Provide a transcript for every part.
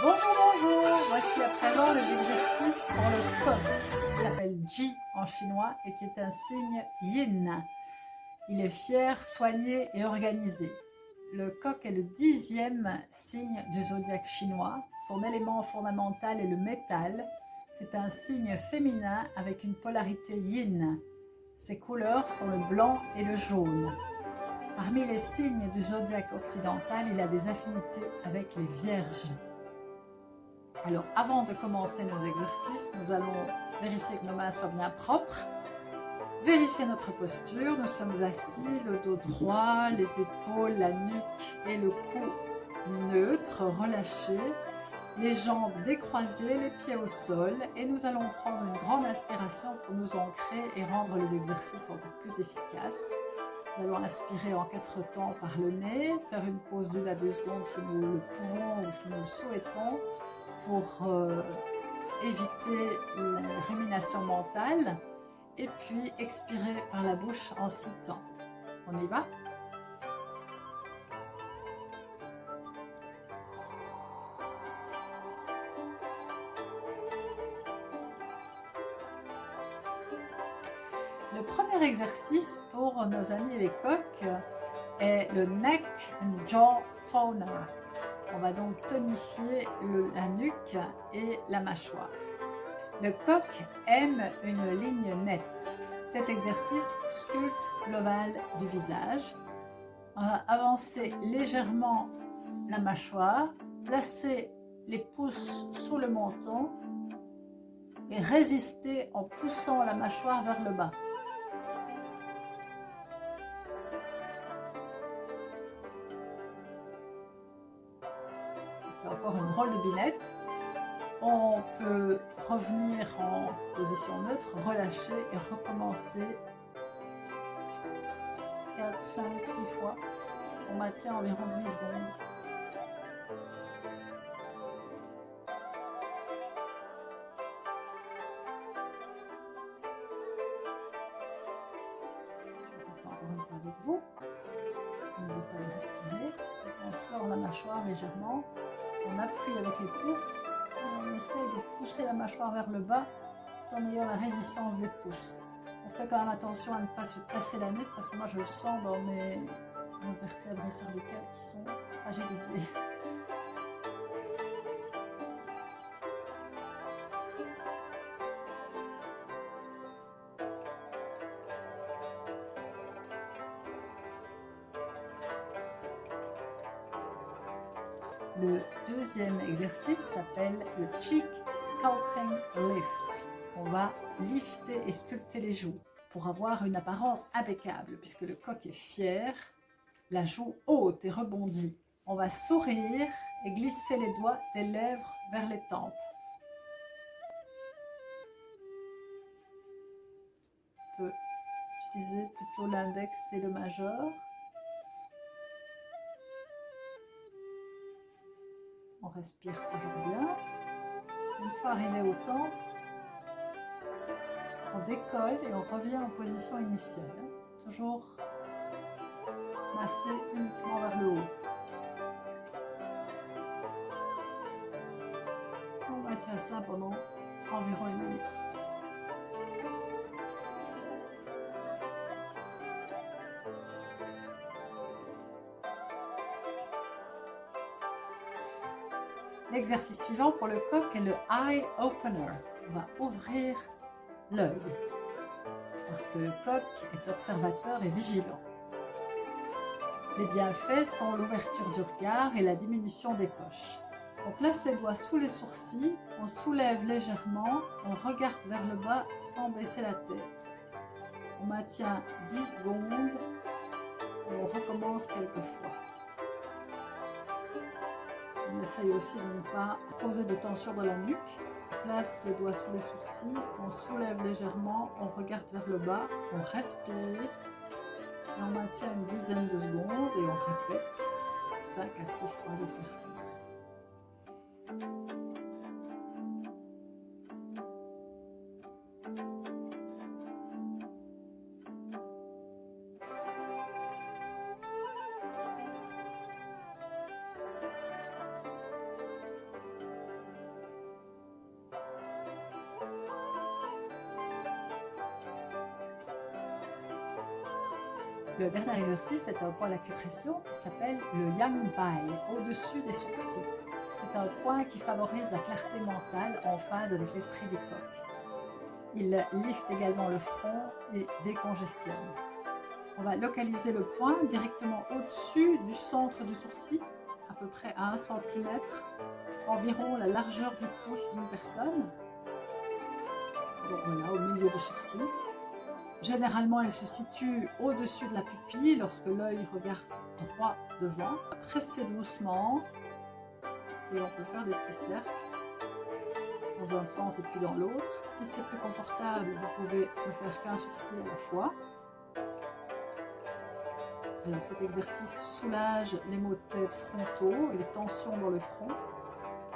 Bonjour, bonjour! Voici à présent les exercices pour le coq, qui s'appelle Ji en chinois et qui est un signe yin. Il est fier, soigné et organisé. Le coq est le 10e signe du zodiaque chinois. Son élément fondamental est le métal. C'est un signe féminin avec une polarité yin. Ses couleurs sont le blanc et le jaune. Parmi les signes du zodiaque occidental, il a des affinités avec les vierges. Alors, avant de commencer nos exercices, nous allons vérifier que nos mains soient bien propres, vérifier notre posture. Nous sommes assis, le dos droit, les épaules, la nuque et le cou neutre, relâchés, les jambes décroisées, les pieds au sol. Et nous allons prendre une grande inspiration pour nous ancrer et rendre les exercices encore plus efficaces. Nous allons inspirer en 4 temps par le nez, faire une pause d'1 à 2 secondes si nous le pouvons ou si nous le souhaitons, pour éviter la rumination mentale, et puis expirer par la bouche en 6 temps. On y va? Le premier exercice pour nos amis les coqs est le Neck and Jaw Toner. On va donc tonifier la nuque et la mâchoire. Le coq aime une ligne nette. Cet exercice sculpte l'ovale du visage. On va avancer légèrement la mâchoire, placer les pouces sous le menton et résister en poussant la mâchoire vers le bas. On fait encore une drôle de binette. On peut revenir en position neutre, relâcher et recommencer 4, 5, 6 fois. On maintient environ 10 secondes. Je fais encore une fois avec vous. N'oubliez pas de respirer. On sort la mâchoire légèrement. On appuie avec les pouces. On essaye de pousser la mâchoire vers le bas tout en ayant la résistance des pouces. On fait quand même attention à ne pas se casser la nuque parce que moi je le sens dans mes vertèbres cervicales qui sont fragilisées. Le deuxième exercice s'appelle le Cheek Sculpting Lift. On va lifter et sculpter les joues pour avoir une apparence impeccable puisque le coq est fier, la joue haute et rebondie. On va sourire et glisser les doigts des lèvres vers les tempes. On peut utiliser plutôt l'index et le majeur. On respire toujours bien. Une fois arrivé au temps, on décolle et on revient en position initiale. Toujours masser uniquement vers le haut. On maintient ça pendant environ 1 minute. L'exercice suivant pour le coq est le Eye Opener. On va ouvrir l'œil parce que le coq est observateur et vigilant. Les bienfaits sont l'ouverture du regard et la diminution des poches. On place les doigts sous les sourcils, on soulève légèrement, on regarde vers le bas sans baisser la tête. On maintient 10 secondes et on recommence quelques fois. On essaye aussi de ne pas poser de tension dans la nuque. On place les doigts sous les sourcils, on soulève légèrement, on regarde vers le bas, on respire, et on maintient une dizaine de secondes et on répète 5 à 6 fois l'exercice. Le dernier exercice est un point d'acupression qui s'appelle le Yang Bai, au-dessus des sourcils. C'est un point qui favorise la clarté mentale en phase avec l'esprit du coq. Il lifte également le front et décongestionne. On va localiser le point directement au-dessus du centre du sourcil, à peu près à 1 cm, environ la largeur du pouce d'une personne. Donc voilà, au milieu du sourcil. Généralement, elle se situe au-dessus de la pupille lorsque l'œil regarde droit devant. Pressez doucement et on peut faire des petits cercles dans un sens et puis dans l'autre. Si c'est plus confortable, vous pouvez ne faire qu'un sourcil à la fois. Alors, cet exercice soulage les maux de tête frontaux et les tensions dans le front.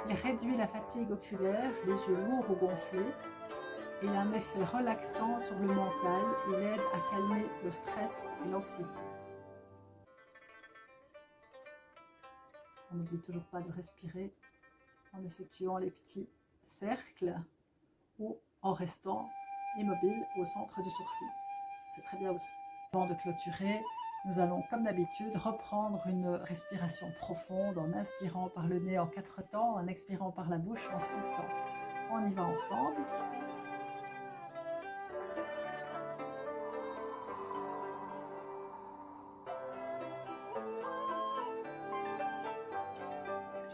Il réduit la fatigue oculaire, les yeux lourds ou gonflés. Il a un effet relaxant sur le mental. Il aide à calmer le stress et l'anxiété. On n'oublie toujours pas de respirer en effectuant les petits cercles ou en restant immobile au centre du sourcil. C'est très bien aussi. Avant de clôturer, nous allons, comme d'habitude, reprendre une respiration profonde en inspirant par le nez en 4 temps, en expirant par la bouche en 6 temps. On y va ensemble.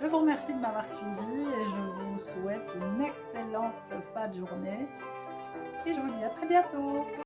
Je vous remercie de m'avoir suivi et je vous souhaite une excellente fin de journée. Et je vous dis à très bientôt.